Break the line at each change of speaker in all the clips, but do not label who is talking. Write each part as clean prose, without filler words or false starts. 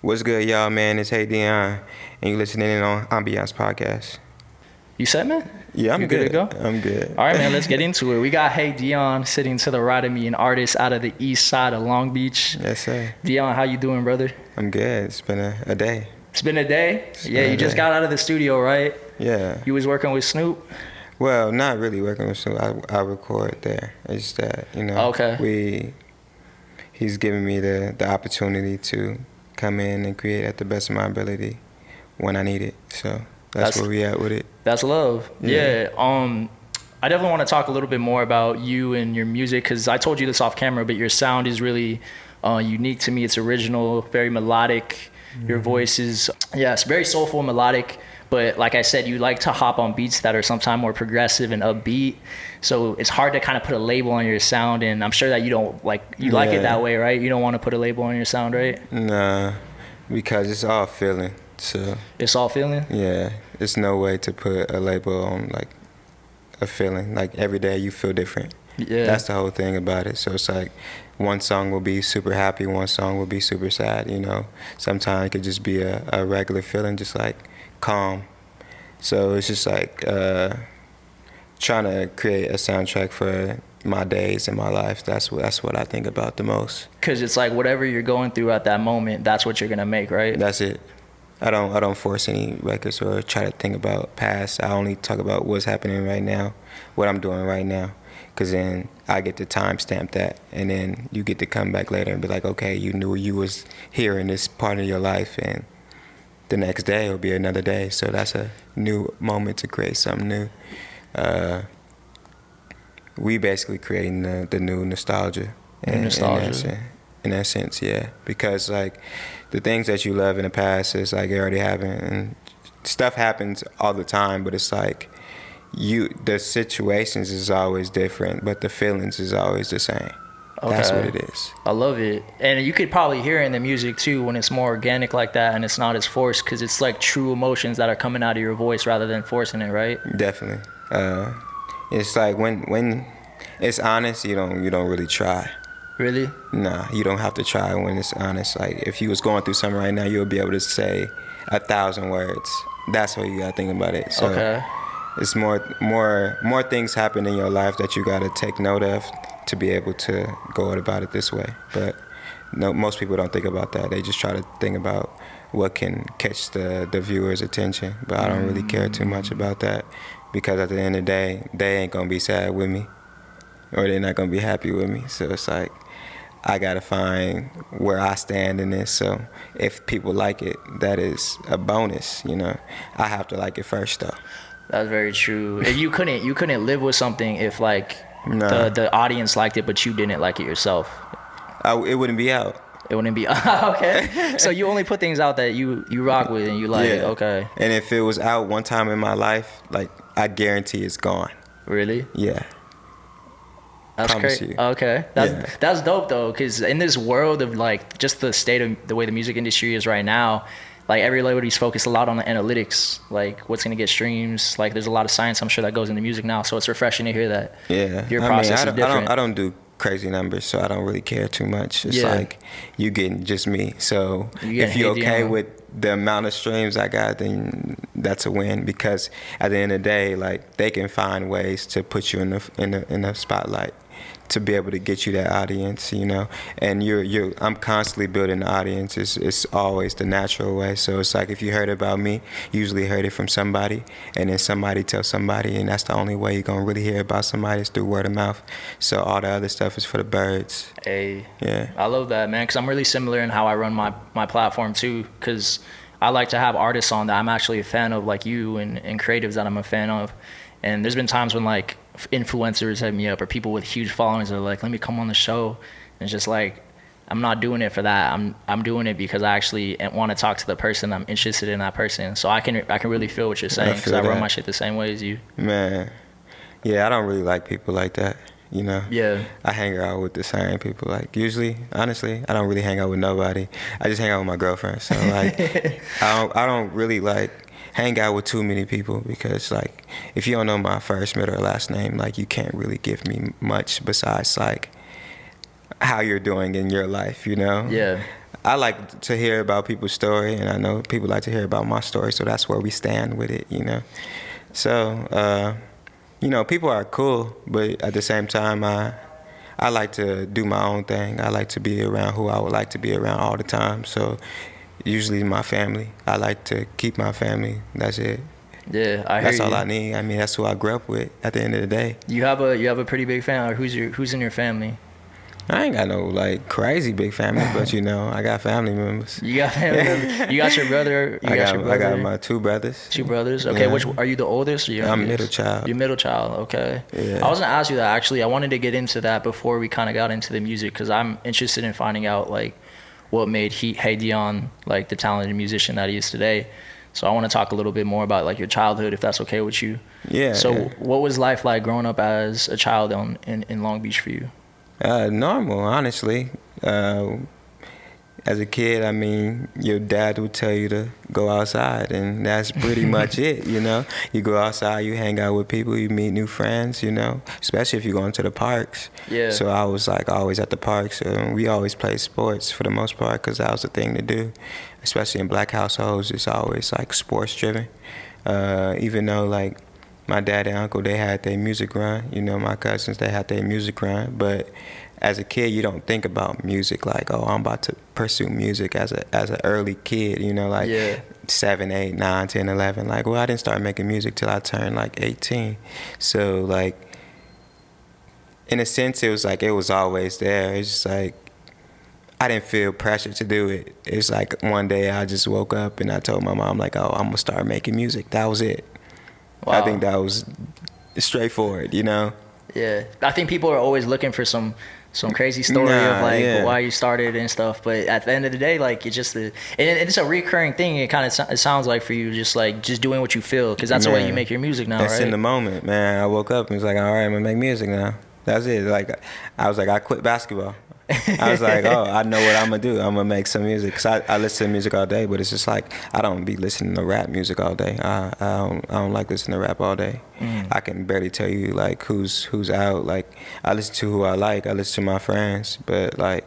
What's good, y'all, man? It's HeyDeon, and you listening in on Ambiance podcast.
You set, man?
Yeah, I'm
you
good.
to go?
I'm good.
All right, man, let's get into it. We got HeyDeon sitting to the right of me, an artist out of the east side of Long Beach.
Yes, sir.
Deon, how you doing, brother?
I'm good. It's been a day.
It's been a day? You just got out of the studio, right?
Yeah.
You was working with Snoop?
Well, not really working with Snoop. I record there. It's that,
Okay.
He's giving me the opportunity to come in and create at the best of my ability when I need it. So that's where we at with it.
That's love. Yeah. I definitely want to talk a little bit more about you and your music, because I told you this off camera, but your sound is really unique to me. It's original, very melodic. Your voice is, it's very soulful, melodic. But like I said, you like to hop on beats that are sometimes more progressive and upbeat. So it's hard to kind of put a label on your sound. And I'm sure that you don't like it that way, right? You don't want to put a label on your sound, right?
Nah, because it's all feeling. So
it's all feeling?
Yeah, there's no way to put a label on like a feeling. Like every day you feel different.
Yeah.
That's the whole thing about it. So it's like one song will be super happy, one song will be super sad, Sometimes it could just be a regular feeling, just like calm. So it's just like trying to create a soundtrack for my days and my life. That's what I think about the most.
Because it's like whatever you're going through at that moment, that's what you're gonna make, right?
That's it. I don't force any records or try to think about past. I only talk about what's happening right now, what I'm doing right now. Because then I get to timestamp that, and then you get to come back later and be like, okay, you knew you was here in this part of your life, and the next day will be another day. So that's a new moment to create something new. We basically creating the new nostalgia.
In
that sense, yeah. Because like the things that you love in the past is like it already happened, and stuff happens all the time, but it's like the situations is always different, but the feelings is always the same. Okay. That's what it is.
I love it. And you could probably hear it in the music too when it's more organic like that and it's not as forced, because it's like true emotions that are coming out of your voice rather than forcing it, right?
Definitely. It's like when it's honest, you don't really try.
Really?
Nah, you don't have to try when it's honest. Like if you was going through something right now, you'll be able to say 1,000 words. That's what you gotta think about it. So
okay.
It's more things happen in your life that you gotta take note of to be able to go about it this way. But no, most people don't think about that. They just try to think about what can catch the viewer's attention. But I don't really care too much about that, because at the end of the day, they ain't gonna be sad with me, or they're not gonna be happy with me. So it's like I gotta find where I stand in this. So if people like it, that is a bonus. I have to like it first though.
That's very true. If you couldn't live with something if like the audience liked it but you didn't like it yourself.
It wouldn't be out.
It wouldn't be okay. So you only put things out that you rock with and you like.
Yeah.
Okay.
And if it was out one time in my life, like I guarantee it's gone.
Really?
Yeah.
That's crazy. Okay. That's dope though, because in this world of like just the state of the way the music industry is right now, like everybody's focused a lot on the analytics, like what's gonna get streams. Like there's a lot of science, I'm sure, that goes into music now. So it's refreshing to hear that.
Yeah.
Your process is different.
I don't do crazy numbers, so I don't really care too much. It's like you getting just me. So if you're okay with the amount of streams I got, then that's a win. Because at the end of the day, like they can find ways to put you in the spotlight, to be able to get you that audience, and I'm constantly building the audience. It's always the natural way. So it's like if you heard about me, you usually heard it from somebody, and then somebody tells somebody, and that's the only way you're gonna really hear about somebody is through word of mouth. So all the other stuff is for the birds.
Hey,
yeah,
I love that, man, because I'm really similar in how I run my platform too, because I like to have artists on that I'm actually a fan of, like you, and creatives that I'm a fan of. And there's been times when like influencers hit me up, or people with huge followings are like, let me come on the show. And it's just like, I'm not doing it for that. I'm doing it because I actually want to talk to the person. I'm interested in that person. So I can really feel what you're saying, because I run my shit the same way as you.
Man, yeah, I don't really like people like that.
Yeah.
I hang out with the same people. Like usually, honestly, I don't really hang out with nobody. I just hang out with my girlfriend. So like, I don't really like hang out with too many people, because like if you don't know my first, middle, or last name, like you can't really give me much besides like how you're doing in your life, you know?
Yeah.
I like to hear about people's story, and I know people like to hear about my story, so that's where we stand with it, you know? So, you know, people are cool, but at the same time, I like to do my own thing. I like to be around who I would like to be around all the time. So usually my family. I like to keep my family. That's it.
Yeah, I hear
That's
you.
all I need. I mean, that's who I grew up with at the end of the day.
You have a pretty big family. Who's in your family?
I ain't got no like crazy big family, but you know, I got family members.
You got family members. You got your brother.
I got my two brothers.
Two brothers. Okay,
Yeah.
which are you the oldest or youngest?
I'm middle child.
You're middle child. Okay.
Yeah.
I was gonna ask you that actually. I wanted to get into that before we kind of got into the music because I'm interested in finding out like what made HeyDeon like the talented musician that he is today. So I want to talk a little bit more about like your childhood, if that's okay with you.
Yeah.
So
yeah.
what was life like growing up as a child in Long Beach for you?
Normal, honestly. As a kid, I mean, your dad would tell you to go outside, and that's pretty much it, you know? You go outside, you hang out with people, you meet new friends, you know? Especially if you're going to the parks.
Yeah.
So I was, like, always at the parks, and we always played sports for the most part because that was the thing to do. Especially in black households, it's always, like, sports-driven. Even though, like, my dad and uncle, they had their music run. You know, my cousins, they had their music run. But as a kid, you don't think about music like, oh, I'm about to pursue music as an early kid, you know, like 7, 8, 9, 10, 11. Like, well, I didn't start making music till I turned like 18. So, like, in a sense, it was always there. It's just like, I didn't feel pressure to do it. It's like one day I just woke up and I told my mom, like, oh, I'm going to start making music. That was it. Wow. I think that was straightforward, you know?
Yeah. I think people are always looking for some crazy story of like why you started and stuff. But at the end of the day, like it's just it's a recurring thing. It kind of it sounds like for you, just doing what you feel, because that's the way you make your music now,
that's
right?
In the moment, man. I woke up and was like, all right, I'm going to make music now. That's it. Like, I was like, I quit basketball. I was like, oh, I know what I'm going to do. I'm going to make some music. Because I listen to music all day, but it's just like, I don't be listening to rap music all day. I don't like listening to rap all day. I can barely tell you, like, who's out. Like, I listen to who I like. I listen to my friends. But, like,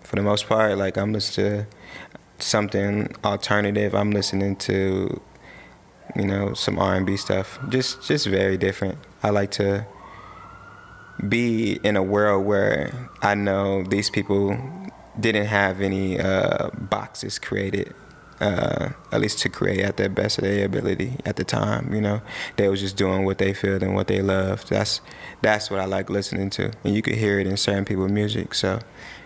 for the most part, like, I'm listening to something alternative. I'm listening to, you know, some R&B stuff. Just very different. I like to be in a world where I know these people didn't have any boxes created, at least to create at the best of their ability at the time, you know. They was just doing what they feel and what they loved. That's what I like listening to, and you could hear it in certain people's music. So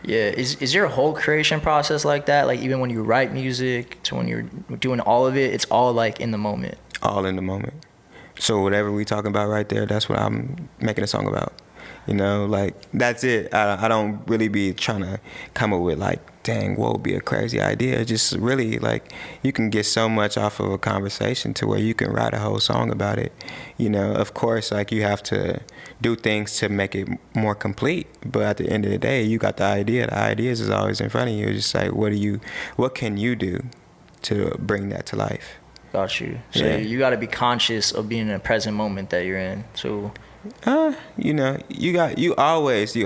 yeah, is your whole creation process like that? Like even when you write music to when you're doing all of it, it's all like in the moment? All
in the moment. So whatever we talking about right there, that's what I'm making a song about. You know, like, that's it. I don't really be trying to come up with, like, dang, what would be a crazy idea. Just really, like, you can get so much off of a conversation to where you can write a whole song about it. You know, of course, like, you have to do things to make it more complete. But at the end of the day, you got the idea. The ideas is always in front of you. It's just like, what can you do to bring that to life?
Got you. So you got to be conscious of being in the present moment that you're in. So
you know, you always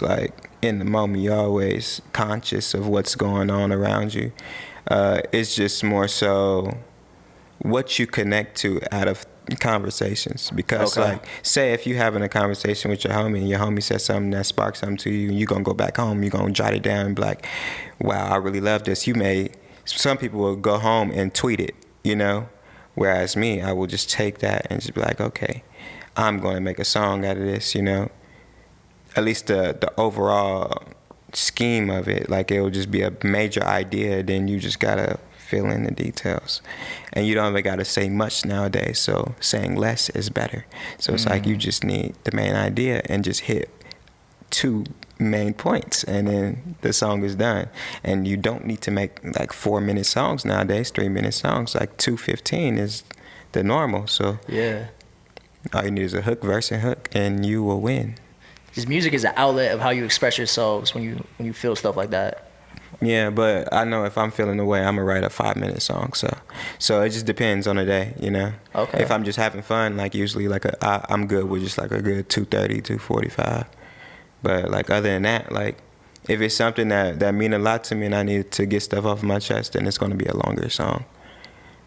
like in the moment, you're always conscious of what's going on around you. It's just more so what you connect to out of conversations. Because like, say if you're having a conversation with your homie and your homie says something that sparks something to you, and you're gonna go back home, you're gonna jot it down and be like, wow, I really love this. Some people will go home and tweet it, you know, whereas me, I will just take that and just be like, okay, I'm going to make a song out of this, you know. At least the overall scheme of it, like, it will just be a major idea, then you just got to fill in the details. And you don't even got to say much nowadays, so saying less is better. So it's like you just need the main idea and just hit 2 main points, and then the song is done. And you don't need to make, like, 4-minute songs nowadays, 3-minute songs. Like, 2:15 is the normal, so
yeah.
All you need is a hook, verse, and hook, and you will win.
Because music is an outlet of how you express yourselves when you feel stuff like that.
Yeah, but I know if I'm feeling the way, I'm gonna write a 5-minute song. So it just depends on the day, you know.
Okay.
If I'm just having fun, like usually, like I'm good with just like a good 2:30, 2:45. But like other than that, like if it's something that mean a lot to me and I need to get stuff off my chest, then it's gonna be a longer song.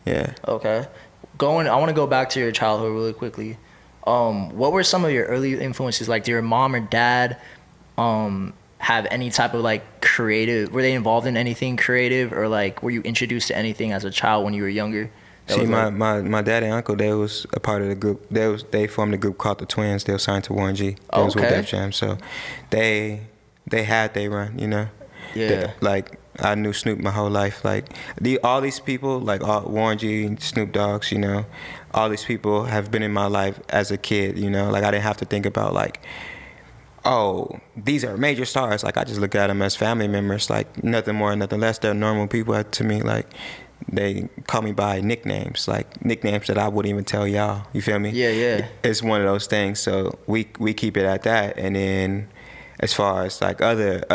Yeah.
Okay. I want to go back to your childhood really quickly. What were some of your early influences? Like, did your mom or dad have any type of like creative? Were they involved in anything creative, or like were you introduced to anything as a child when you were younger?
See, my dad and uncle, they was a part of the group. They formed a group called the Twins. They were signed to Warren G. They was with Def Jam, so they had they run, you know.
Yeah.
Like I knew Snoop my whole life. Like all these people, like Warren G, Snoop Dogg's, you know, all these people have been in my life as a kid, you know. Like I didn't have to think about like, oh, these are major stars. Like I just look at them as family members, like nothing more, nothing less. They're normal people to me. Like they call me by nicknames, like nicknames that I wouldn't even tell y'all. You feel me?
Yeah, yeah.
It's one of those things. So we keep it at that, and then. As far as like other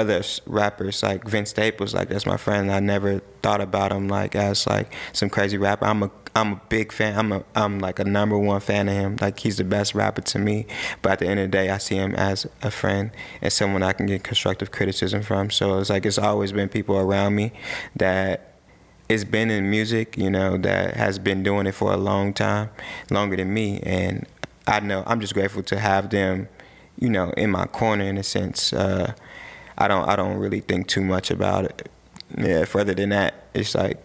rappers, like Vince Staples, like that's my friend. I never thought about him like as like some crazy rapper. I'm a big fan. I'm like a #1 fan of him. Like he's the best rapper to me. But at the end of the day, I see him as a friend and someone I can get constructive criticism from. So it's like it's always been people around me that it's been in music, you know, that has been doing it for a long time, longer than me. And I know I'm just grateful to have them, you know, in my corner in a sense. I don't really think too much about it. Yeah, further than that, it's like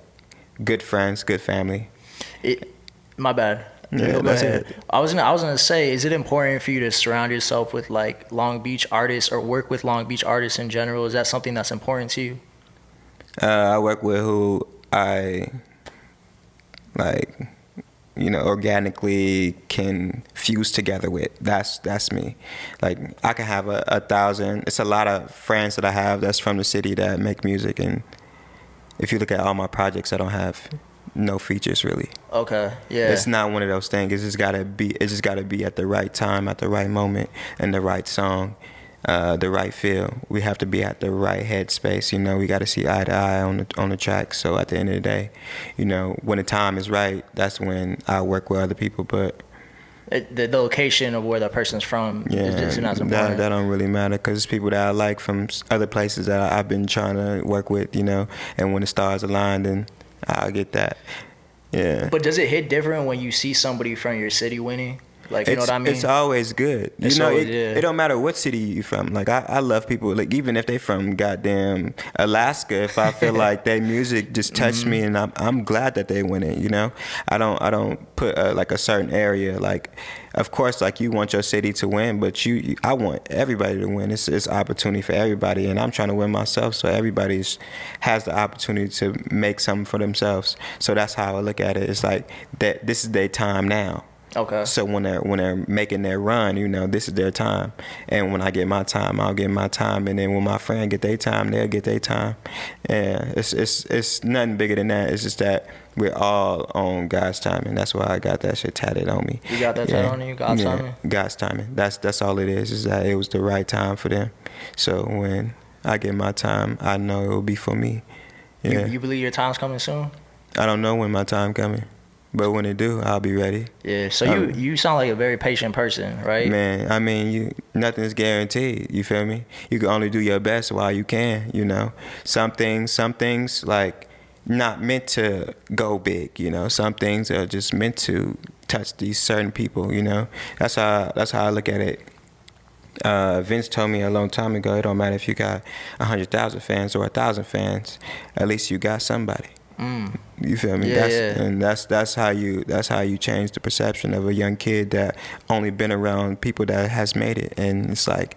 good friends, good family.
My bad.
Yeah,
go ahead. I was gonna say, is it important for you to surround yourself with like Long Beach artists or work with Long Beach artists in general? Is that something that's important to you?
I work with who I like, you know, organically can fuse together with. That's me. Like I can have a 1,000. It's a lot of friends that I have that's from the city that make music, and if you look at all my projects, I don't have no features really.
Okay, yeah.
It's not one of those things. It just gotta be at the right time, at the right moment, and the right song. The right feel. We have to be at the right headspace. You know, we got to see eye to eye on the track. So at the end of the day, you know, when the time is right, that's when I work with other people. But
the location of where that person's from is not as important.
That don't really matter because it's people that I like from other places that I've been trying to work with. You know, and when the stars align, then I'll get that. Yeah.
But does it hit different when you see somebody from your city winning? Like, you know what I mean?
It's always good. You know, it don't matter what city you from. Like, I love people, like, even if they from goddamn Alaska, if I feel like their music just touched me and I'm glad that they win it, you know? I don't put, like, a certain area. Like, of course, like, you want your city to win, but I want everybody to win. It's opportunity for everybody, and I'm trying to win myself, so everybody has the opportunity to make something for themselves. So that's how I look at it. It's like, that this is their time now.
Okay.
So when they're making their run, you know, this is their time. And when I get my time, I'll get my time. And then when my friend get their time, they'll get their time. And it's nothing bigger than that. It's just that we're all on God's timing. That's why I got that shit tatted on me.
You got that tatted on you? God's timing?
God's timing. That's all it is that it was the right time for them. So when I get my time, I know it will be for me. Yeah.
You believe your time's coming soon?
I don't know when my time coming. But when it do, I'll be ready.
Yeah, so you sound like a very patient person, right?
Man, I mean, nothing's guaranteed, you feel me? You can only do your best while you can, you know? Some things like not meant to go big, you know? Some things are just meant to touch these certain people, you know? That's how I look at it. Vince told me a long time ago, it don't matter if you got 100,000 fans or 1,000 fans, at least you got somebody. You feel me?
Yeah,
And that's how you change the perception of a young kid that only been around people that has made it. And it's like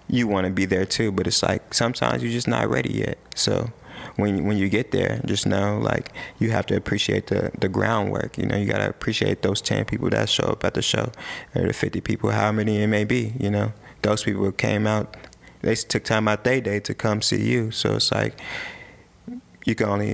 you want to be there too, but it's like sometimes you're just not ready yet. So when you get there, just know like you have to appreciate the groundwork. You know, you gotta appreciate those 10 people that show up at the show, or the 50 people, how many it may be. You know, those people came out, they took time out their day to come see you. So it's like, you can only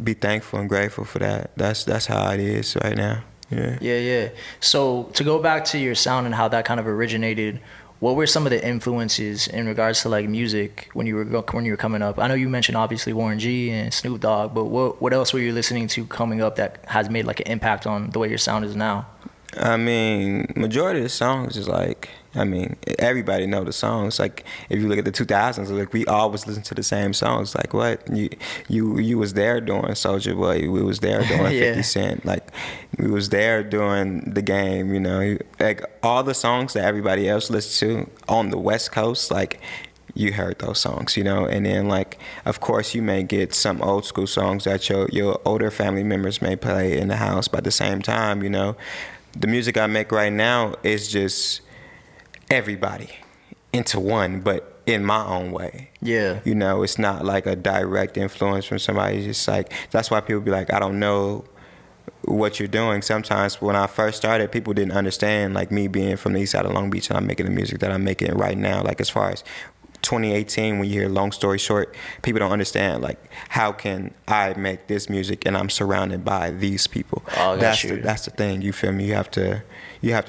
be thankful and grateful for that. That's how it is right now. Yeah.
So to go back to your sound and how that kind of originated, what were some of the influences in regards to like music when you were coming up? I know you mentioned obviously Warren G and Snoop Dogg, but what else were you listening to coming up that has made like an impact on the way your sound is now?
I mean, majority of the songs is like, I mean, everybody know the songs. Like, if you look at the 2000s, like we always listen to the same songs. Like, what you was there doing Soulja Boy, we was there doing 50 Cent. Like, we was there doing The Game. You know, like all the songs that everybody else listens to on the West Coast, like. You heard those songs, you know, and then like, of course, you may get some old school songs that your older family members may play in the house. But at the same time, you know, the music I make right now is just everybody into one, but in my own way.
Yeah.
You know, it's not like a direct influence from somebody. It's just like, that's why people be like, I don't know what you're doing. Sometimes when I first started, people didn't understand, like me being from the east side of Long Beach and I'm making the music that I'm making right now. Like as far as 2018, when you hear Long Story Short, people don't understand, like, how can I make this music and I'm surrounded by these people?
Oh,
that's the thing, you feel me? You have to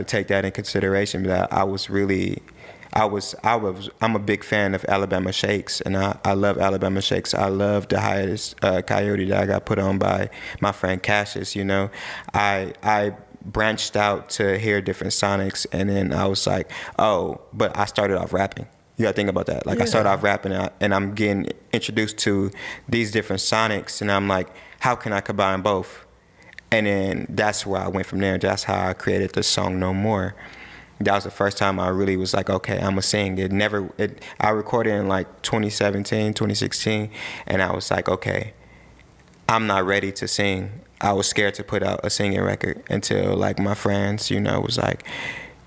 take that in consideration. That I'm a big fan of Alabama Shakes, and I love Alabama Shakes. I love the highest coyote that I got put on by my friend Cassius, you know. I branched out to hear different sonics, and then I was like, oh, but I started off rapping. You gotta think about that. Like, I started off rapping and I'm getting introduced to these different sonics, and I'm like, how can I combine both? And then that's where I went from there. That's how I created the song No More. That was the first time I really was like, okay, I'm gonna sing. I recorded in like 2017, 2016, and I was like, okay, I'm not ready to sing. I was scared to put out a singing record until like my friends, you know, was like,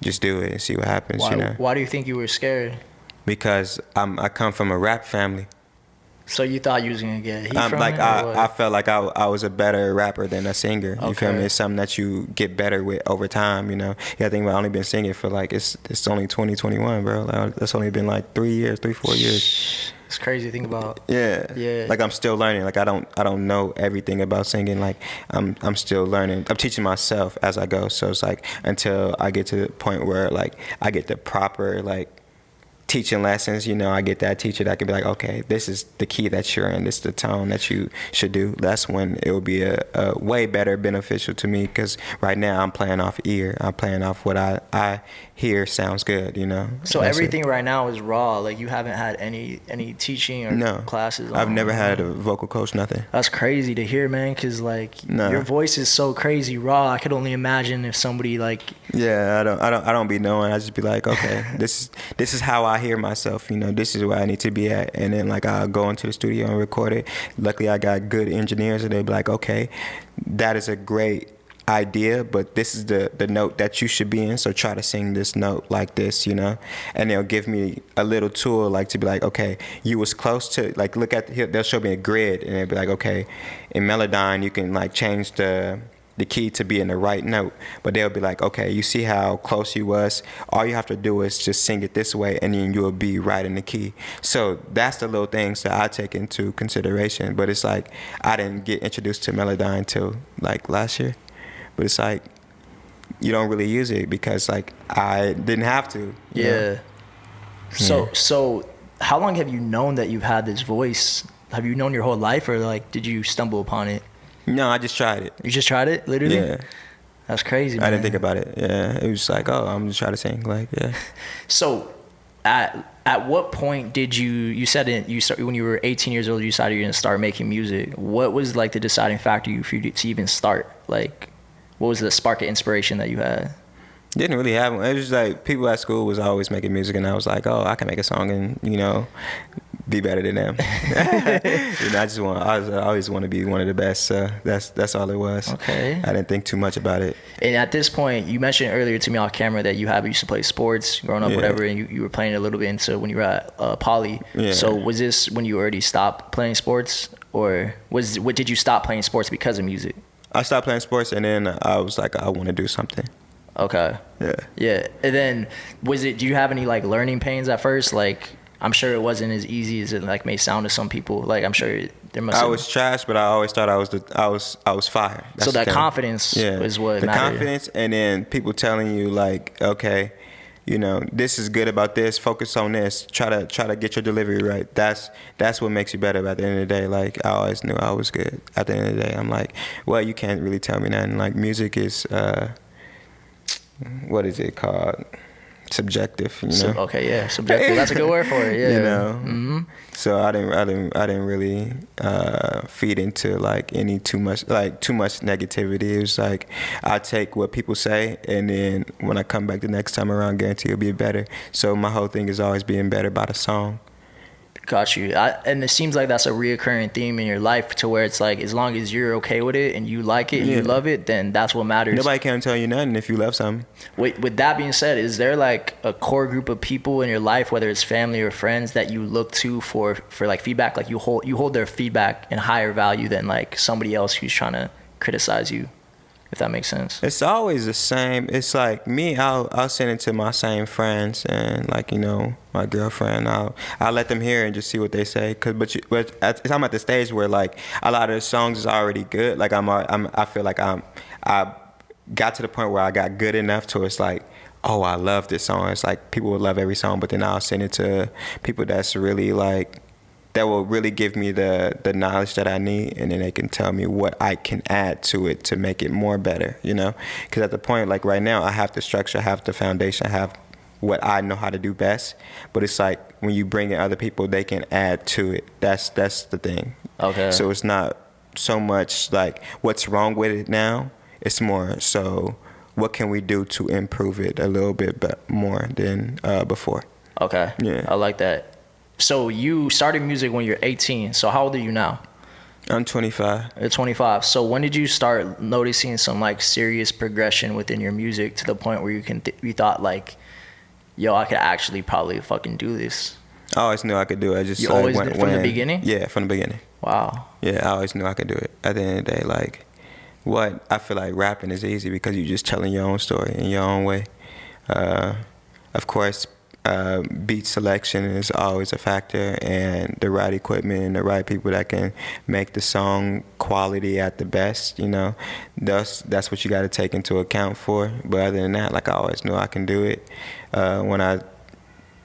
just do it and see what happens.
Why,
you know?
Why do you think you were scared?
Because I come from a rap family.
So you thought you was gonna get heat from
like
it,
I felt like I was a better rapper than a singer. You feel me?
Okay.
It's something that you get better with over time. You know. Yeah, I think I've only been singing for like it's only 2021, bro. Like, that's only been like 4 years.
It's crazy to think about.
Yeah. Like I'm still learning. Like I don't know everything about singing. Like I'm still learning. I'm teaching myself as I go. So it's like until I get to the point where like I get the proper like teaching lessons, you know, I get that teacher that can be like, okay, this is the key that you're in, this is the tone that you should do. That's when it will be a way better beneficial to me, because right now I'm playing off ear. I'm playing off what I hear sounds good, you know.
So everything right now is raw. Like, you haven't had any teaching or classes?
I've never had a vocal coach, nothing.
That's crazy to hear, man, because like your voice is so crazy raw. I could only imagine if somebody like...
Yeah, I don't be knowing. I just be like, okay, this is how I hear myself, you know, this is where I need to be at. And then like I'll go into the studio and record it. Luckily I got good engineers, and they'll be like, okay, that is a great idea, but this is the note that you should be in, so try to sing this note like this, you know. And they'll give me a little tool, like to be like, okay, you was close to, like, look at they'll show me a grid, and they'll be like, okay, in Melodyne you can like change the key to be in the right note, but they'll be like, okay, you see how close you was, all you have to do is just sing it this way and then you'll be right in the key. So that's the little things that I take into consideration. But it's like I didn't get introduced to Melodyne till like last year. But it's like you don't really use it because like I didn't have to.
Yeah. So how long have you known that you've had this voice? Have you known your whole life, or like did you stumble upon it?
No, I just tried it.
You just tried it, literally?
Yeah.
That's crazy, man.
I didn't think about it. Yeah. It was like, oh, I'm just trying to sing. Like, yeah.
So at what point did you said when you were 18 years old, you decided you're going to start making music. What was like the deciding factor for you to even start? Like, what was the spark of inspiration that you had?
Didn't really have one. It was just like people at school was always making music, and I was like, oh, I can make a song and, you know, be better than them. You know, I always want to be one of the best. So that's all it was.
Okay.
I didn't think too much about it.
And at this point, you mentioned earlier to me off camera that you used to play sports growing up, whatever, and you were playing a little bit into when you were at Poly.
Yeah.
So was this when you already stopped playing sports, or did you stop playing sports because of music?
I stopped playing sports, and then I was like, I want to do something.
Okay.
Yeah.
Yeah. And then do you have any like learning pains at first? Like, I'm sure it wasn't as easy as it like may sound to some people. Like, I'm sure there must.
I was trash, but I always thought I was fire. That's
so that confidence is what mattered.
The confidence, and then people telling you like, okay, you know, this is good about this. Focus on this. Try to get your delivery right. That's what makes you better. At the end of the day, like I always knew I was good. At the end of the day, I'm like, well, you can't really tell me nothing. Like music is. what is it called? Subjective, you know.
Okay, yeah, subjective. That's a good word for it. Yeah,
you know. Mm-hmm. So I didn't really feed into like too much negativity. It was like I take what people say, and then when I come back the next time around, guarantee it'll be better. So my whole thing is always being better by the song.
Got you. And it seems like that's a reoccurring theme in your life, to where it's like, as long as you're okay with it and you like it and you love it, then that's what matters.
Nobody can tell you nothing if you love something.
With that being said, is there like a core group of people in your life, whether it's family or friends, that you look to for like feedback? Like you hold their feedback in higher value than like somebody else who's trying to criticize you, if that makes sense?
It's always the same. It's like me, I'll send it to my same friends, and like, you know, my girlfriend, I'll let them hear and just see what they say. But I'm at the stage where like a lot of the songs is already good. Like I feel like I got to the point where I got good enough to it's like, oh, I love this song. It's like people will love every song, but then I'll send it to people that's really like, that will really give me the knowledge that I need, and then they can tell me what I can add to it to make it more better, you know? Because at the point, like right now, I have the structure, I have the foundation, I have what I know how to do best, but it's like when you bring in other people, they can add to it. That's the thing.
Okay.
So it's not so much like what's wrong with it now, it's more so what can we do to improve it a little bit more than before.
Okay.
Yeah.
I like that. So you started music when you're 18. So how old are you now?
I'm 25.
You're 25. So when did you start noticing some like serious progression within your music, to the point where you thought like, yo, I could actually probably fucking do this?
I always knew I could do it.
You always did from the beginning?
Yeah, from the beginning.
Wow.
Yeah, I always knew I could do it. At the end of the day, like, I feel like rapping is easy because you're just telling your own story in your own way. Of course, beat selection is always a factor, and the right equipment and the right people that can make the song quality at the best, you know. That's what you got to take into account for. But other than that, like, I always knew I can do it. When I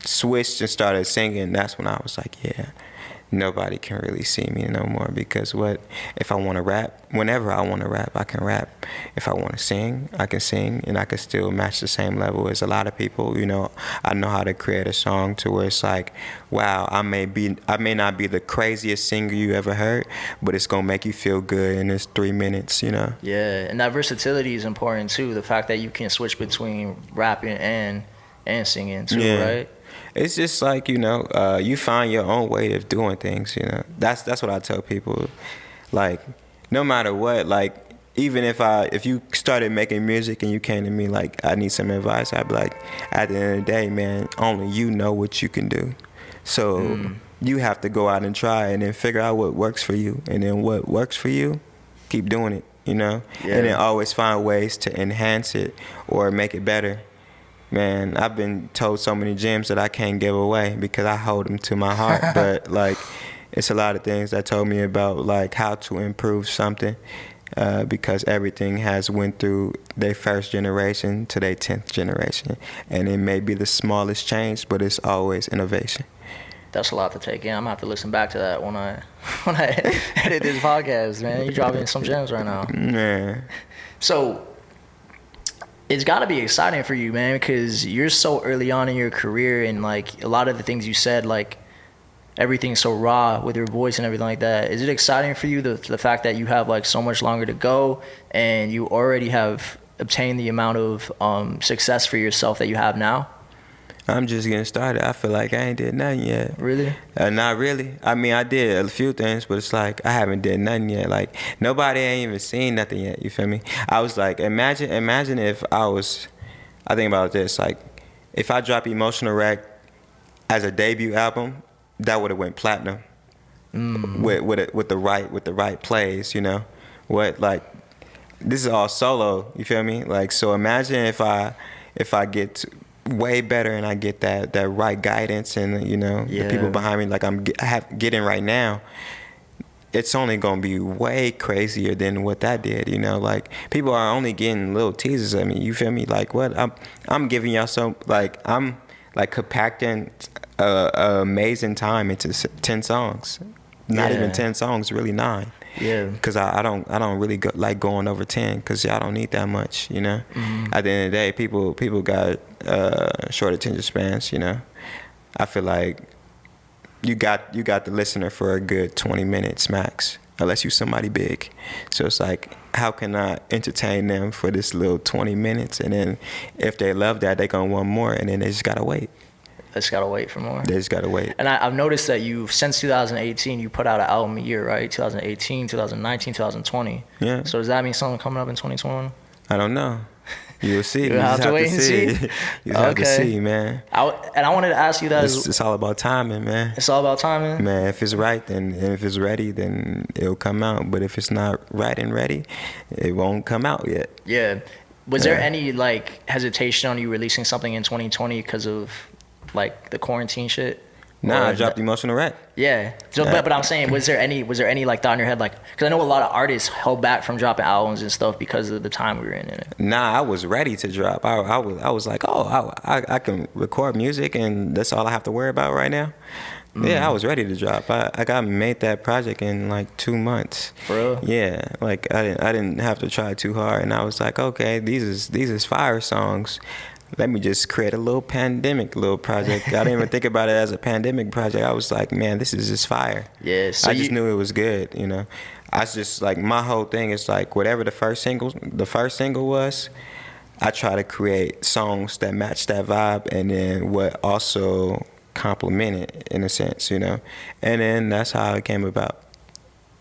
switched and started singing, that's when I was like, yeah, nobody can really see me no more, because if I want to rap, whenever I want to rap, I can rap. If I want to sing, I can sing, and I can still match the same level as a lot of people, you know. I know how to create a song to where it's like, wow, I may not be the craziest singer you ever heard, but it's gonna make you feel good in this 3 minutes, you know.
Yeah, and that versatility is important too. The fact that you can switch between rapping and singing too, right?
It's just like, you know, you find your own way of doing things, you know. That's what I tell people. Like, no matter what, like, even if you started making music and you came to me like, I need some advice, I'd be like, at the end of the day, man, only you know what you can do. So you have to go out and try and then figure out what works for you. And then what works for you, keep doing it, you know. Yeah. And then always find ways to enhance it or make it better. Man, I've been told so many gems that I can't give away because I hold them to my heart. But, like, it's a lot of things that told me about, like, how to improve something, because everything has went through their first generation to their 10th generation. And it may be the smallest change, but it's always innovation.
That's a lot to take in. I'm going to have to listen back to that when I edit this podcast, man. You're dropping some gems right now.
Yeah.
So it's got to be exciting for you, man, because you're so early on in your career, and like a lot of the things you said, like everything's so raw with your voice and everything like that. Is it exciting for you, the fact that you have like so much longer to go and you already have obtained the amount of success for yourself that you have now?
I'm just getting started. I feel like I ain't did nothing yet.
Really?
Not really. I mean, I did a few things, but it's like I haven't did nothing yet. Like, nobody ain't even seen nothing yet. You feel me? I was like, imagine if I think about this, like, if I drop Emotional Wreck as a debut album, that would have went platinum with the right plays, you know. This is all solo. You feel me? Like, so imagine if I get way better and I get that right guidance and, you know, the people behind me like I'm getting right now, it's only gonna be way crazier than what that did, you know. Like, people are only getting little teasers of me, you feel me? Like, what I'm giving y'all some, like, I'm like compacting a amazing time into 10 songs. Not even 10 songs, really 9.
Yeah.
Because I don't really like going over 10 because y'all don't need that much, you know. At the end of the day, people got short attention spans, you know. I feel like you got the listener for a good 20 minutes max, unless you somebody big. So it's like, how can I entertain them for this little 20 minutes? And then if they love that, they gonna want more, and then they just gotta wait.
They just gotta wait for more.
They just gotta wait.
And I've noticed that since 2018, you put out an album a year, right? 2018, 2019, 2020.
Yeah.
So does that mean something coming up in 2021?
I don't know. You will see.
You have to wait and see.
You have to see, man.
I wanted to ask you that.
It's all about timing, man.
It's all about timing?
Man, if it's right, and if it's ready, then it'll come out. But if it's not right and ready, it won't come out yet.
Yeah. Was there any, like, hesitation on you releasing something in 2020 because of, like, the quarantine shit?
Nah, I dropped Emotional Wreck.
Yeah. So, but I'm saying, was there any like thought in your head, like, because I know a lot of artists held back from dropping albums and stuff because of the time we were in it.
Nah, I was ready to drop. I was like, I can record music and that's all I have to worry about right now. Yeah, I was ready to drop. I made that project in like 2 months.
For real?
Yeah, like I didn't have to try too hard, and I was like, okay, these is fire songs. Let me just create a little pandemic project. I didn't even think about it as a pandemic project. I was like, man, this is just fire.
Yeah. So
I just knew it was good, you know. I was just like, my whole thing is like, whatever the first single was, I try to create songs that match that vibe, and then what also complement it in a sense, you know. And then that's how it came about.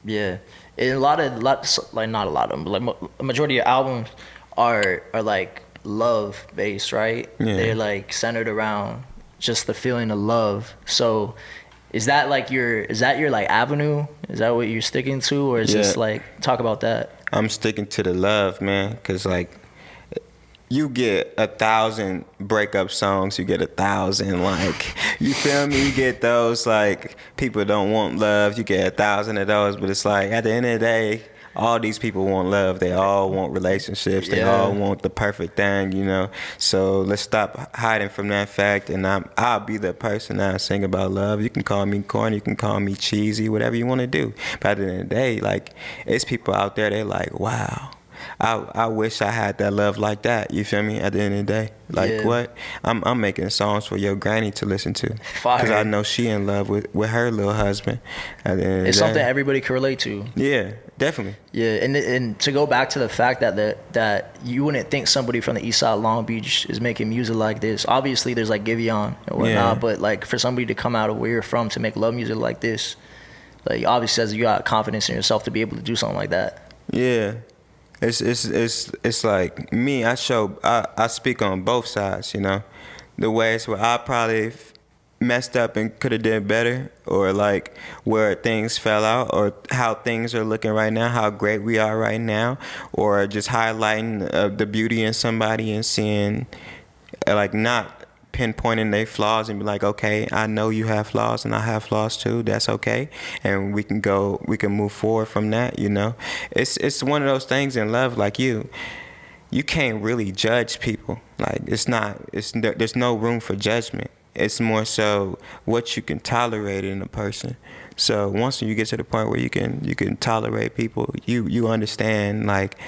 Yeah. And not a lot of them, but like a majority of albums are like love based, right?
Yeah.
They're like centered around just the feeling of love. So is that your like avenue? Is that what you're sticking to, or is this like, talk about that?
I'm sticking to the love, man, because like, you get 1,000 breakup songs, you get 1,000 like, you feel me? You get those like, people don't want love, you get 1,000 of those, but it's like, at the end of the day, all these people want love. They all want relationships. They all want the perfect thing, you know. So let's stop hiding from that fact, and I'll be the person that sing about love. You can call me corny, you can call me cheesy, whatever you want to do. But at the end of the day, like, it's people out there, they're like, wow, I wish I had that love like that. You feel me? At the end of the day, like, what? I'm making songs for your granny to listen to, because I know she in love with her little husband. At the end of the day,
something everybody can relate to.
Yeah, definitely.
Yeah, and to go back to the fact that you wouldn't think somebody from the East Side Long Beach is making music like this. Obviously, there's like HeyDeon and whatnot, but like for somebody to come out of where you're from to make love music like this, like, obviously says you got confidence in yourself to be able to do something like that.
Yeah. It's like me. I speak on both sides, you know. The ways where I probably messed up and could have did better, or like where things fell out, or how things are looking right now, how great we are right now, or just highlighting the beauty in somebody and seeing, like, not pinpointing their flaws and be like, okay, I know you have flaws and I have flaws too, that's okay, and we can move forward from that, you know. It's one of those things in love, like, you can't really judge people. Like, there's no room for judgment. It's more so what you can tolerate in a person. So once you get to the point where you can tolerate people, you understand, like,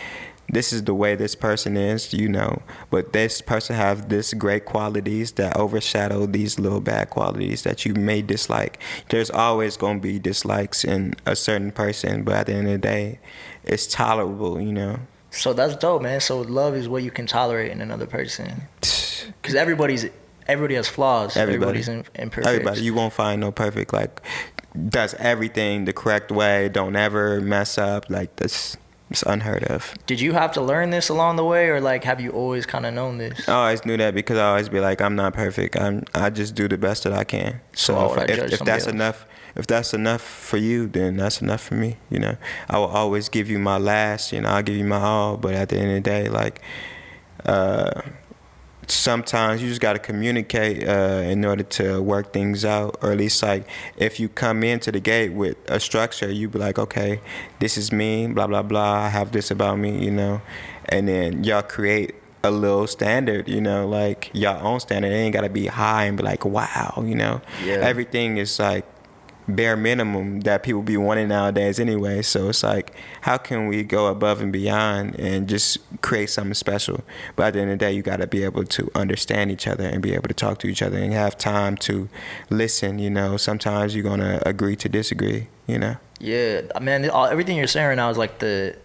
this is the way this person is, you know, but this person have this great qualities that overshadow these little bad qualities that you may dislike. There's always going to be dislikes in a certain person, but at the end of the day, it's tolerable, you know.
So that's dope, man. So love is what you can tolerate in another person. Because everybody has flaws. Everybody's imperfect.
Everybody. You won't find no perfect, like, does everything the correct way, don't ever mess up. Like, it's unheard of.
Did you have to learn this along the way, or like, have you always kind of known this?
I always knew that, because I always be like, I'm not perfect. I just do the best that I can. So if that's enough for you, then that's enough for me. You know, I will always give you my last. You know, I'll give you my all. But at the end of the day, like, sometimes you just got to communicate in order to work things out, or at least, like, if you come into the gate with a structure, you be like, okay, this is me, blah blah blah, I have this about me, you know, and then y'all create a little standard, you know, like your own standard. It ain't gotta be high and be like, wow, you know. Everything is like bare minimum that people be wanting nowadays anyway. So it's like, how can we go above and beyond and just create something special? But at the end of the day, you got to be able to understand each other and be able to talk to each other and have time to listen. You know, sometimes you're gonna agree to disagree. You know.
Yeah, man. Everything you're saying right now is like the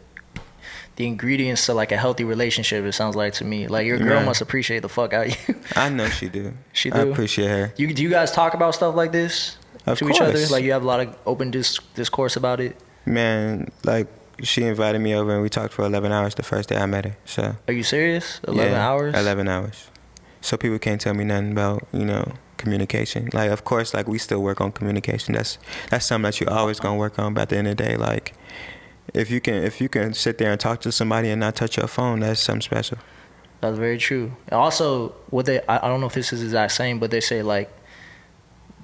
ingredients to like a healthy relationship. It sounds like to me. Like your girl must appreciate the fuck out of you.
I know she do.
She do.
I appreciate her.
Do you guys talk about stuff like this to each other? Like you have a lot of open discourse about it?
Man, like she invited me over and we talked for 11 hours the first day I met her. So.
Are you serious? 11 hours?
11 hours. So people can't tell me nothing about, you know, communication. Like, of course, like we still work on communication. That's something that you're always gonna work on. But at the end of the day, like, if you can sit there and talk to somebody and not touch your phone, that's something special.
That's very true. And also, I don't know if this is the exact same, but they say like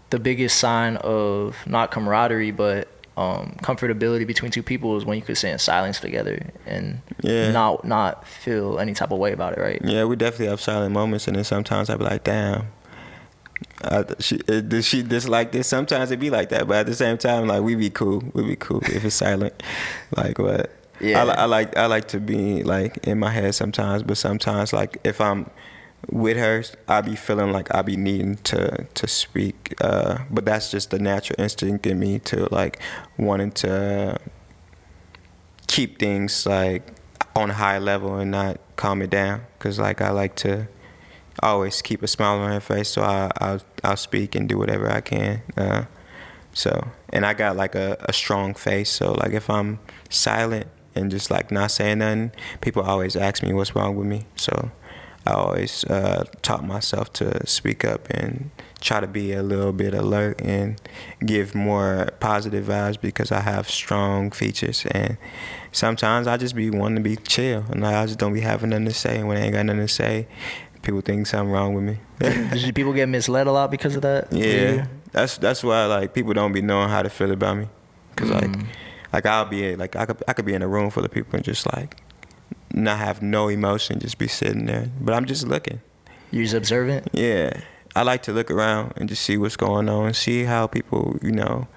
the biggest sign of not camaraderie, but comfortability between two people is when you could sit in silence together and not feel any type of way about it, right?
Yeah, we definitely have silent moments, and then sometimes I be like, damn. Does she dislike this? Sometimes it be like that, but at the same time, like we be cool if it's silent. Like what? Yeah. I like to be like in my head sometimes, but sometimes like if I'm with her, I be feeling like I be needing to speak. But that's just the natural instinct in me to like wanting to keep things like on a high level and not calm it down. Cause like I like to always keep a smile on her face, so I'll speak and do whatever I can. So, and I got like a strong face, so like if I'm silent and just like not saying nothing, people always ask me what's wrong with me. So I always taught myself to speak up and try to be a little bit alert and give more positive vibes because I have strong features. And sometimes I just be wanting to be chill, and I just don't be having nothing to say. And when I ain't got nothing to say, people think something wrong with me.
Do people get misled a lot because of that?
Yeah, that's why like people don't be knowing how to feel about me, cause like I'll be like I could be in a room full of people and just like not have no emotion, just be sitting there, but I'm just looking.
You're just observant?
Yeah, I like to look around and just see what's going on, see how people, you know,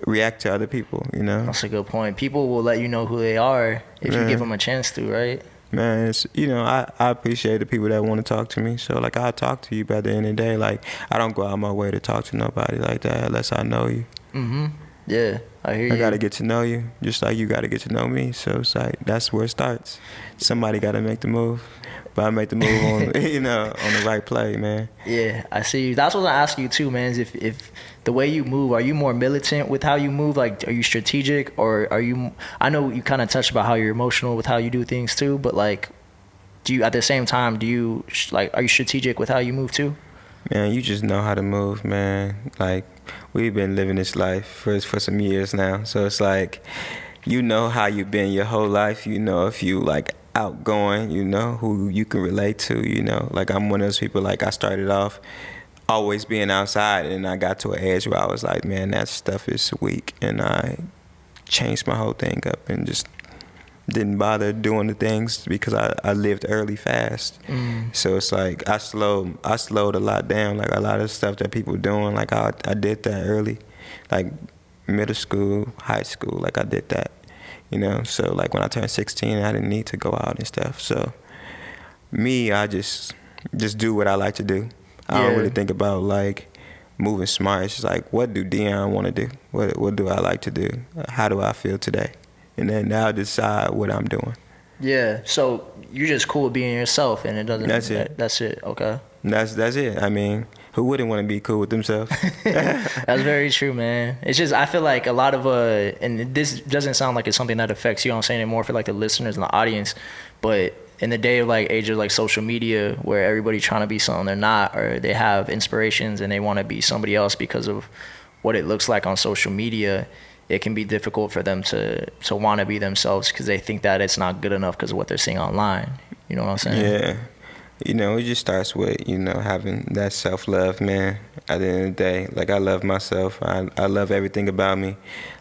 react to other people, you know.
That's a good point. People will let you know who they are if you give them a chance to, right?
Man, it's, you know, I appreciate the people that want to talk to me. So, like, I'll talk to you, but at the end of the day, like, I don't go out my way to talk to nobody like that unless I know you.
Mm-hmm. Yeah, I hear you.
I got to get to know you, just like you got to get to know me. So, it's like, that's where it starts. Somebody got to make the move. But I make the move on, you know, on the right play, man.
Yeah, I see you. That's what I ask you, too, man, is if the way you move, are you more militant with how you move? Like, are you strategic, or are you, I know you kind of touched about how you're emotional with how you do things, too, but, like, do you, at the same time, do you, like, are you strategic with how you move, too?
Man, you just know how to move, man. Like, we've been living this life for some years now. So it's like, you know how you've been your whole life. You know if you, like, outgoing, you know, who you can relate to, you know. Like, I'm one of those people, like, I started off always being outside, and I got to an age where I was like, man, that stuff is weak, and I changed my whole thing up and just didn't bother doing the things because I lived early fast. So it's like I slowed a lot down. Like, a lot of stuff that people doing, like I did that early, like middle school, high school, like I did that. You know, so like when I turned 16, I didn't need to go out and stuff. So me, I just do what I like to do. I don't really think about like moving smart. It's just like, what do Deon want to do? What do I like to do? How do I feel today? And then I'll decide what I'm doing. Yeah.
So you're just cool with being yourself, and it doesn't.
That's it.
That's it. Okay.
That's it. I mean, who wouldn't want to be cool with themselves?
That's very true, man. It's just, I feel like a lot of and this doesn't sound like it's something that affects you. I'm saying it more for like the listeners and the audience, but in the day of like age of like social media, where everybody's trying to be something they're not, or they have inspirations and they want to be somebody else because of what it looks like on social media, it can be difficult for them to want to be themselves because they think that it's not good enough because of what they're seeing online. You know what I'm saying?
Yeah. You know, it just starts with, you know, having that self-love, man. At the end of the day, like, I love myself. I love everything about me.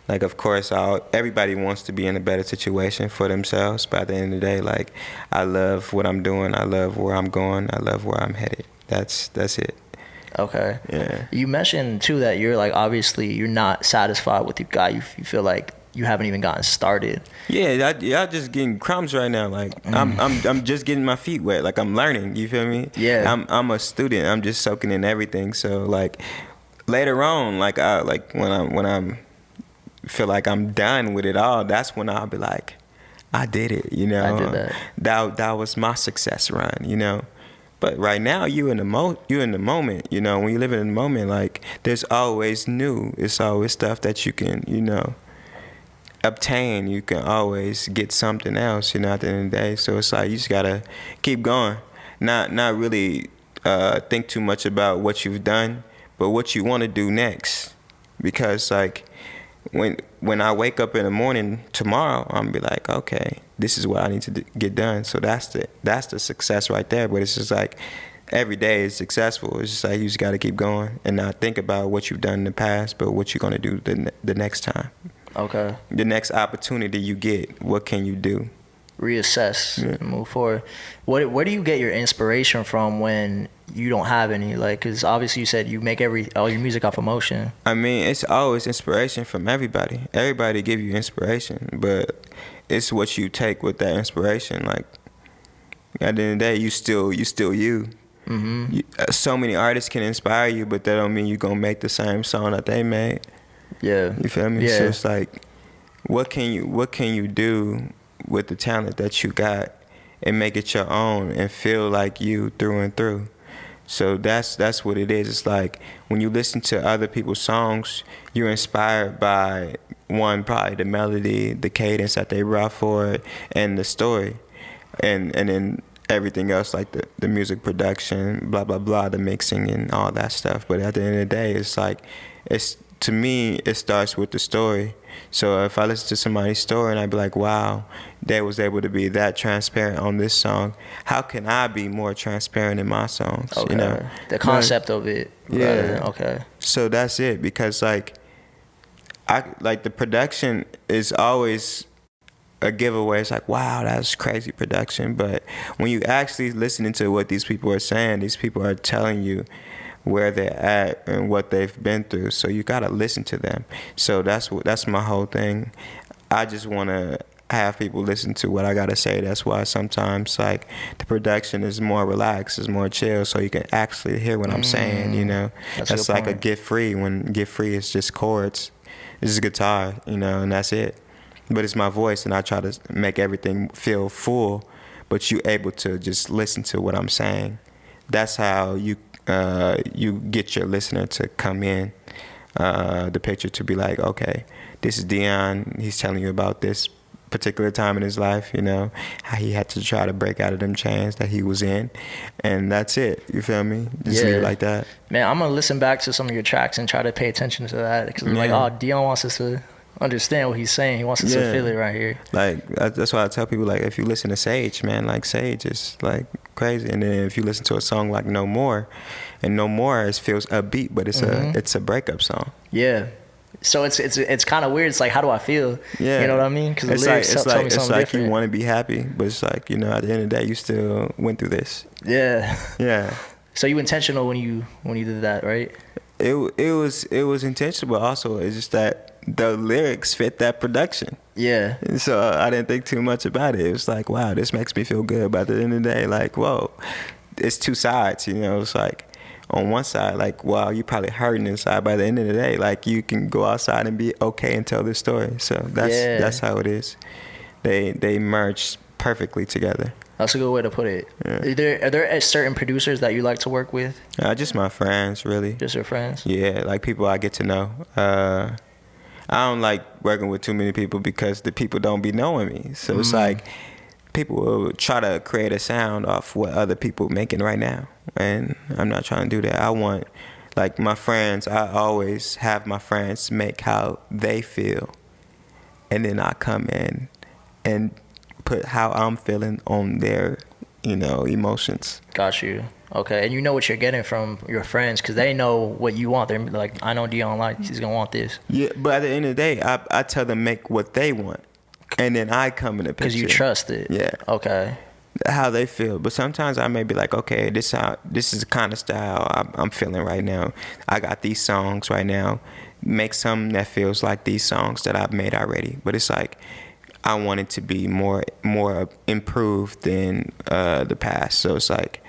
Like, of course, everybody wants to be in a better situation for themselves. But at the end of the day, like, I love what I'm doing. I love where I'm going. I love where I'm headed. That's it.
Okay.
Yeah.
You mentioned too that you're like, obviously you're not satisfied with your guy. You feel like you haven't even gotten started.
Yeah, y'all just getting crumbs right now. Like I'm just getting my feet wet. Like I'm learning. You feel me?
Yeah.
I'm a student. I'm just soaking in everything. So like later on, like when I'm feel like I'm done with it all, that's when I'll be like, I did it. You know,
I did that.
That was my success run. You know. But right now, you in the moment. You know, when you live in the moment, like there's always new. It's always stuff that you can, you know, obtain. You can always get something else. You know, at the end of the day. So it's like you just gotta keep going. Not really think too much about what you've done, but what you want to do next. Because like when I wake up in the morning tomorrow, I'm gonna be like, okay, this is what I need to get done. So that's the success right there. But it's just like every day is successful. It's just like you just got to keep going and not think about what you've done in the past, but what you're gonna do the next time.
Okay.
The next opportunity you get, what can you do?
Reassess and move forward. Where do you get your inspiration from when you don't have any? Like, because obviously you said you make all your music off emotion.
I mean, it's always inspiration from everybody. Everybody give you inspiration, but it's what you take with that inspiration. Like at the end of the day, you still you. Mm-hmm. So many artists can inspire you, but that don't mean you're gonna make the same song that they made.
Yeah.
You feel me?
Yeah.
So it's like, what can you do with the talent that you got and make it your own and feel like you through and through? So that's what it is. It's like when you listen to other people's songs, you're inspired by one, probably the melody, the cadence that they brought for it, and the story, and then everything else like the music production, blah blah blah, the mixing and all that stuff. But at the end of the day, it's like to me, it starts with the story. So if I listen to somebody's story and I be like, wow, they was able to be that transparent on this song, how can I be more transparent in my songs?
Okay.
You know,
the concept of it.
Yeah.
Okay.
So that's it, because like the production is always a giveaway. It's like, wow, that's crazy production. But when you actually listening to what these people are saying, these people are telling you where they're at and what they've been through. So you gotta listen to them. So that's my whole thing. I just wanna have people listen to what I gotta say. That's why sometimes like the production is more relaxed, is more chill, so you can actually hear what I'm saying. You know, that's like a get free. When get free is just chords, it's just guitar, you know, and that's it. But it's my voice, and I try to make everything feel full. But you able to just listen to what I'm saying. That's how you get your listener to come in the picture, to be like, okay, this is Deon. He's telling you about this particular time in his life, you know, how he had to try to break out of them chains that he was in, and that's it. You feel me? Just leave it like that. Man,
I'm gonna listen back to some of your tracks and try to pay attention to that, because I'm like, oh, Deon wants us to understand what he's saying. He wants us to feel it right here.
Like that's why I tell people, like, if you listen to Sage, man, like Sage is like crazy. And then if you listen to a song like No More, and No More feels upbeat, but it's a breakup song.
Yeah. So it's kind of weird. It's like, how do I feel?
Yeah.
You know what I mean? Because the lyrics tell me something
it's like
different.
You want to be happy, but it's like, you know, at the end of the day, you still went through this.
Yeah.
Yeah.
So you intentional when you did that, right?
It was intentional, but also it's just that the lyrics fit that production.
Yeah.
And so I didn't think too much about it. It was like, wow, this makes me feel good. But at the end of the day, like, whoa, it's two sides, you know. It's like on one side, like, wow, you probably hurting inside. By the end of the day, like, you can go outside and be okay and tell this story. So that's how it is. They merge perfectly together.
That's a good way to put it. Yeah. Are there certain producers that you like to work with?
Just my friends, really.
Just your friends?
Yeah, like people I get to know. I don't like working with too many people because the people don't be knowing me. So it's like people will try to create a sound off what other people making right now. And I'm not trying to do that. I want, like, my friends, I always have my friends make how they feel. And then I come in and put how I'm feeling on their, you know, emotions.
Got you. Okay, and you know what you're getting from your friends, because they know what you want. They're like, I know Deon likes, he's gonna want this.
Yeah, but at the end of the day, I tell them make what they want, and then I come in the picture.
Because you trust it.
Yeah.
Okay.
how they feel. But sometimes I may be like, okay, this is the kind of style I'm feeling right now. I got these songs right now. Make something that feels like these songs that I've made already. But it's like I want it to be more improved than the past. So it's like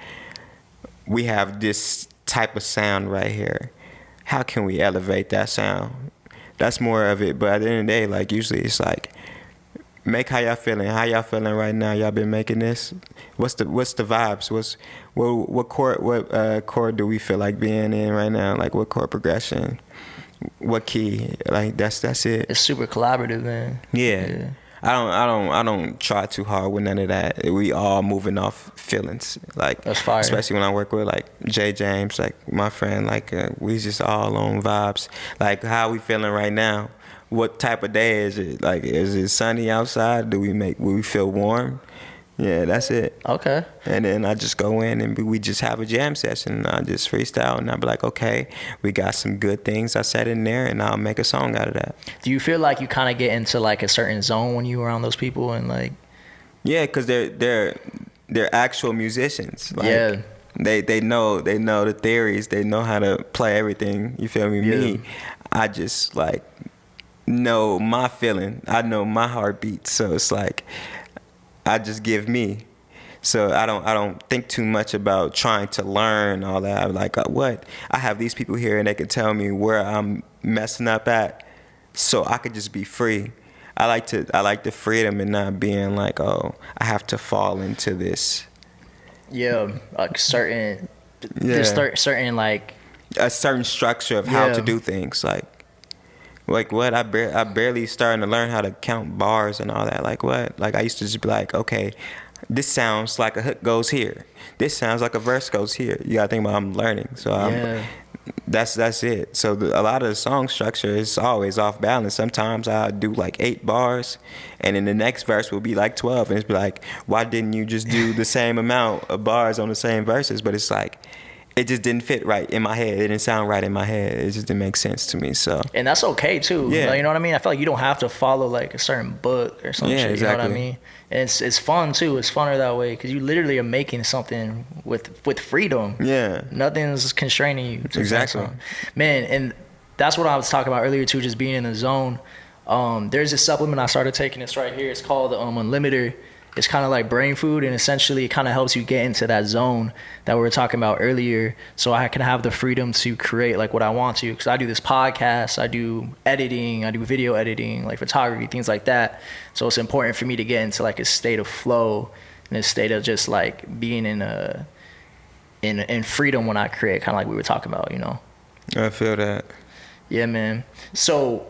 we have this type of sound right here. How can we elevate that sound? That's more of it. But at the end of the day, like usually it's like, make how y'all feeling. How y'all feeling right now? Y'all been making this. What's the vibes? What chord do we feel like being in right now? Like what chord progression? What key? Like that's it.
It's super collaborative, man.
Yeah. I don't try too hard with none of that. We all moving off feelings. Like
that's fire.
Especially when I work with like Jay James, like my friend. Like we just all on vibes. Like how we feeling right now? What type of day is it? Like, is it sunny outside? Do we feel warm? Yeah, that's it.
Okay.
And then I just go in and we just have a jam session. And I just freestyle and I'll be like, okay, we got some good things I said in there and I'll make a song out of that.
Do you feel like you kind of get into like a certain zone when you're around those people and like?
Yeah, because they're actual musicians. Like,
yeah.
They know the theories. They know how to play everything. You feel me?
Yeah.
Me, I just like know my feeling. I know my heartbeat. So it's like I just give me. So I don't think too much about trying to learn all that. I'm like, what? I have these people here and they can tell me where I'm messing up at, so I could just be free. I like the freedom and not being like, oh, I have to fall into this.
Yeah, like certain.
Yeah.
There's certain like
a certain structure of how to do things. Like what? I barely starting to learn how to count bars and all that. Like what? Like I used to just be like, okay, this sounds like a hook goes here. This sounds like a verse goes here. You gotta think about I'm learning. So that's it. So a lot of the song structure is always off balance. Sometimes I do like 8 bars, and then the next verse will be like 12, and it's be like, why didn't you just do the same amount of bars on the same verses? But it's like, it just didn't fit right in my head. It didn't sound right in my head. It just didn't make sense to me. So,
and that's okay too.
Yeah.
Like, you know what I mean? I feel like you don't have to follow like a certain book or some shit.
Exactly.
You know what I mean? And it's fun too. It's funner that way because you literally are making something with freedom.
Yeah.
Nothing's constraining you.
Exactly.
Man, and that's what I was talking about earlier too. Just being in the zone. There's this supplement I started taking. It's right here. It's called Unlimited. It's kind of like brain food, and essentially it kind of helps you get into that zone that we were talking about earlier, so I can have the freedom to create like what I want to, because I do this podcast, I do editing, I do video editing, like photography, things like that. So it's important for me to get into like a state of flow and a state of just like being in freedom when I create, kind of like we were talking about, you know.
I feel that.
Yeah, man. So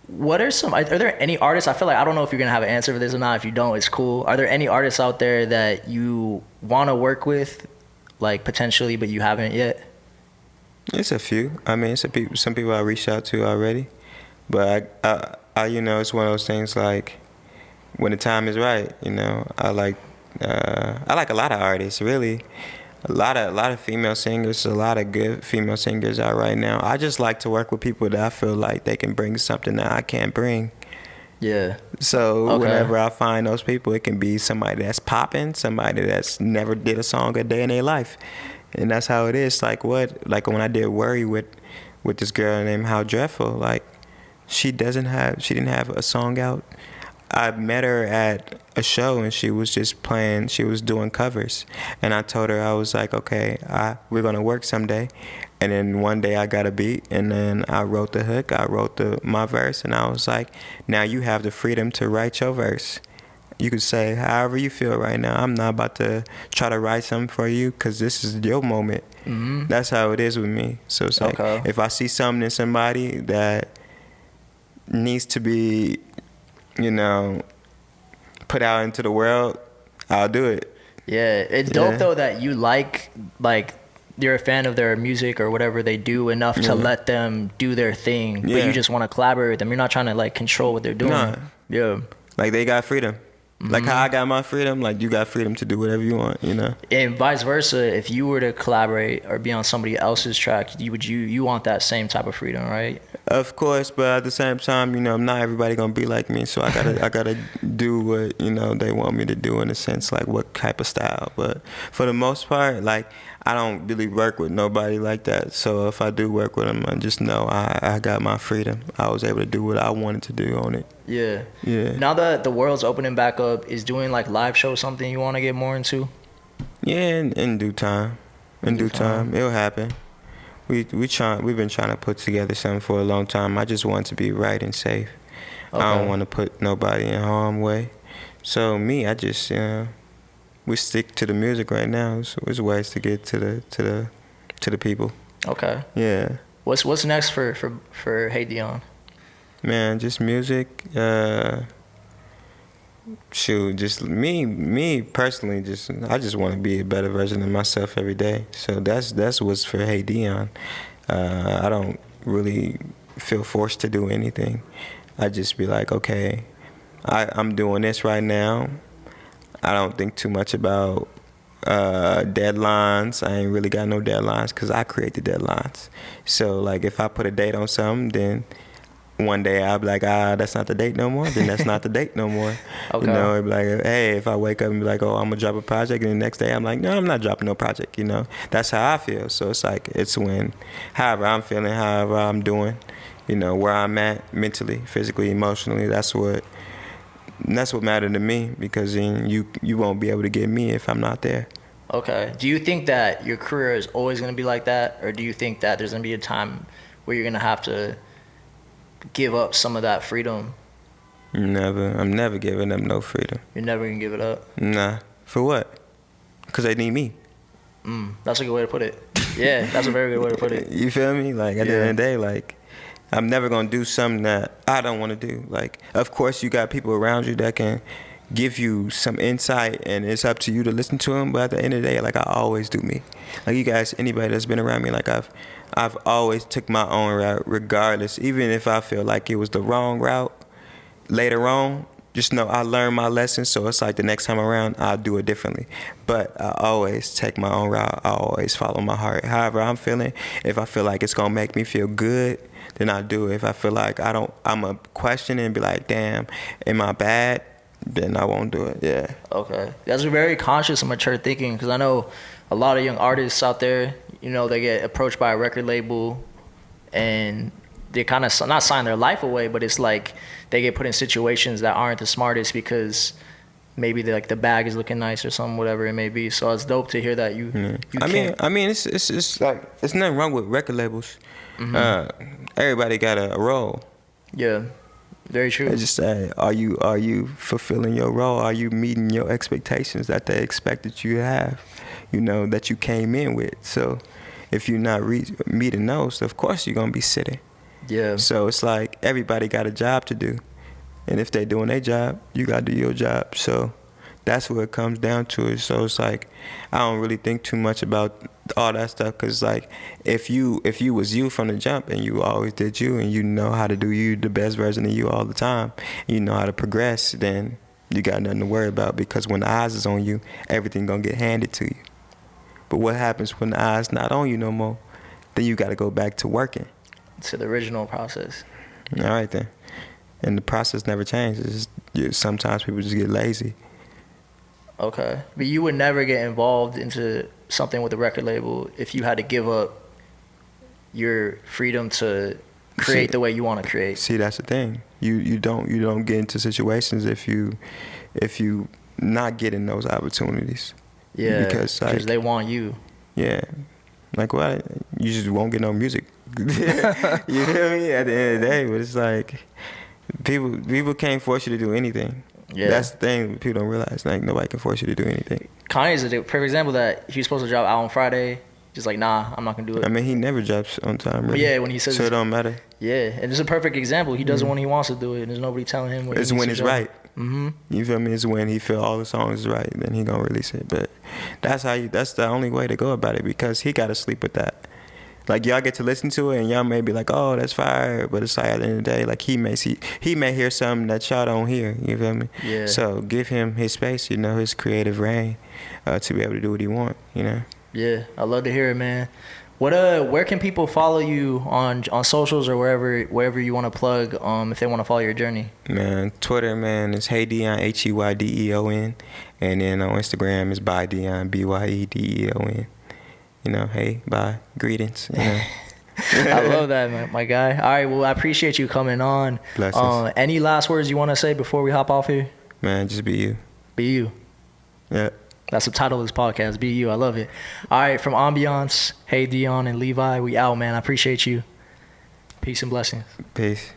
are there any artists, I feel like I don't know if you're gonna have an answer for this or not. If you don't, it's cool. Are there any artists out there that you want to work with, like potentially, but you haven't yet?
It's a few. I mean, some people I reached out to already, but I you know, it's one of those things like when the time is right. You know, I like a lot of artists, really. A lot of female singers, a lot of good female singers out right now. I just like to work with people that I feel like they can bring something that I can't bring.
Yeah.
So whenever I find those people, it can be somebody that's popping, somebody that's never did a song a day in their life. And that's how it is. Like when I did Worry with this girl named How Dreadful, like she didn't have a song out. I met her at a show and she was just playing, she was doing covers. And I told her, I was like, okay, we're going to work someday. And then one day I got a beat and then I wrote the hook, I wrote my verse, and I was like, now you have the freedom to write your verse. You could say however you feel right now. I'm not about to try to write something for you because this is your moment. Mm-hmm. That's how it is with me. So it's like, if I see something in somebody that needs to be, you know, put out into the world, I'll do it.
Yeah, it's dope though that you like you're a fan of their music or whatever they do enough to let them do their thing, but you just want to collaborate with them. You're not trying to like control what they're doing. Nah. Yeah, like
they got freedom. Mm-hmm. Like how I got my freedom, like you got freedom to do whatever you want, you know.
And vice versa, if you were to collaborate or be on somebody else's track, you want that same type of freedom, right?
Of course, but at the same time, you know, not everybody gonna be like me, so I gotta do what, you know, they want me to do, in a sense, like what type of style. But for the most part, like, I don't really work with nobody like that. So if I do work with them, I just know I got my freedom. I was able to do what I wanted to do on it.
Yeah.
Yeah.
Now that the world's opening back up, is doing like live shows something you want to get more into?
Yeah, in due time. In due time, it'll happen. We've been trying to put together something for a long time. I just want to be right and safe. Okay. I don't want to put nobody in harm's way. So me, I just we stick to the music right now. So there's ways to get to the people. Okay. Yeah.
What's next for HeyDeon?
Man, just music. Shoot, just me personally. I just want to be a better version of myself every day. So that's what's for HeyDeon. I don't really feel forced to do anything. I just be like, okay, I'm doing this right now. I don't think too much about deadlines. I ain't really got no deadlines because I create the deadlines. So like if I put a date on something, then one day I'll be like, that's not the date no more. Then that's not the date no more. Okay. You know, it'd be like, hey, if I wake up and be like, oh, I'm gonna drop a project, and the next day I'm like, no, I'm not dropping no project. You know, that's how I feel. So it's like, it's when, however I'm feeling, however I'm doing, you know, where I'm at mentally, physically, emotionally. That's what mattered to me, because then you won't be able to get me if I'm not there.
Okay. Do you think that your career is always gonna be like that, or do you think that there's gonna be a time where you're gonna have to give up some of that freedom?
Never. I'm never giving up no freedom.
You're never gonna give it up?
Nah. For what? Because they need me.
That's a good way to put it. Yeah, that's a very good way to put it.
You feel me? Like, at the end of the day, like, I'm never gonna do something that I don't want to do. Like, of course, you got people around you that can give you some insight, and it's up to you to listen to them. But at the end of the day, like, I always do me. Like, you guys, anybody that's been around me, like, I've always took my own route, regardless. Even if I feel like it was the wrong route later on, just know I learned my lesson. So it's like the next time around, I'll do it differently. But I always take my own route. I always follow my heart. However I'm feeling, if I feel like it's gonna make me feel good, then I do it. If I feel like I'm a question and be like, damn, am I bad? Then I won't do it. Yeah.
Okay. That's very conscious and mature thinking, because I know a lot of young artists out there, you know, they get approached by a record label and they kind of not sign their life away, but it's like they get put in situations that aren't the smartest because maybe like the bag is looking nice or something, whatever it may be. So it's dope to hear that you.
I mean, it's like, it's nothing wrong with record labels. Everybody got a role.
Yeah. Very true.
They just say, are you fulfilling your role? Are you meeting your expectations that they expected you to have? You know, that you came in with. So if you're not meeting those, of course you're gonna be sitting. Yeah. So it's like everybody got a job to do, and if they doing their job, you gotta do your job. So that's what it comes down to. So it's like, I don't really think too much about all that stuff, because like if you was you from the jump and you always did you, and you know how to do you, the best version of you all the time, you know how to progress, then you got nothing to worry about, because when the eyes is on you, everything gonna get handed to you. But what happens when the eyes not on you no more? Then you got to go back to working.
To the original process.
All right then. And the process never changes. Sometimes people just get lazy.
Okay. But you would never get involved into something with a record label if you had to give up your freedom to create the way you want to create.
See, that's the thing. You don't get into situations if you not getting those opportunities.
Yeah, because they want you.
Yeah. Like, what? You just won't get no music. You feel me? At the end of the day, but it's like, people can't force you to do anything. Yeah. That's the thing people don't realize. Like, nobody can force you to do anything.
Kanye's a perfect example that if you're supposed to drop out on Friday, just like, nah, I'm not gonna do it.
I mean, he never drops on time, really.
Yeah, when he says
so it don't matter.
Yeah, and it's a perfect example. He does it when he wants to do it, and there's nobody telling him what
it's when it's right. You feel me? It's when he feel all the songs is right, then he gonna release it. But that's the only way to go about it, because he gotta sleep with that. Like, y'all get to listen to it and y'all may be like, oh, that's fire, but it's like, at the end of the day, like, he may hear something that y'all don't hear. You feel me? Yeah. So give him his space, you know, his creative reign, to be able to do what he want. You know.
Yeah, I love to hear it, man. Where can people follow you on socials or wherever you want to plug if they want to follow your journey?
Man, Twitter, man, is HeyDeon, HeyDeon, and then on Instagram is ByDeon, BYEDEON. You know, hey, bye, greetings. You know.
I love that, my guy. All right, well, I appreciate you coming on.
Blessings.
Any last words you want to say before we hop off here?
Man, just be you.
Be you.
Yeah.
That's the title of this podcast. Be you. I love it. All right, from Ambiance, HeyDeon and Levi, we out, man. I appreciate you. Peace and blessings.
Peace.